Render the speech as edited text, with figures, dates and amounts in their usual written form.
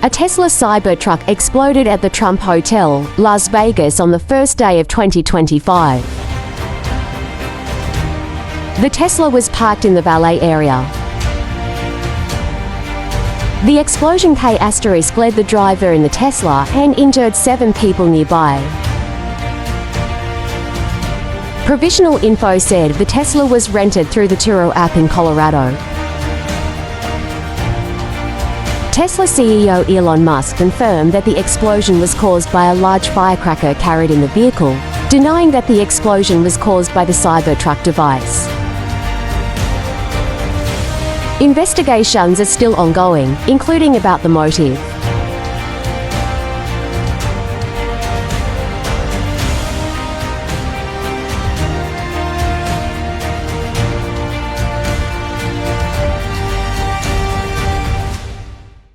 A Tesla Cybertruck exploded at the Trump Hotel, Las Vegas on the first day of 2025. The Tesla was parked in the valet area. The explosion led the driver in the Tesla and injured 7 people nearby. Provisional info said the Tesla was rented through the Turo app in Colorado. Tesla CEO Elon Musk confirmed that the explosion was caused by a large firecracker carried in the vehicle, denying that the explosion was caused by the Cybertruck device. Investigations are still ongoing, including about the motive.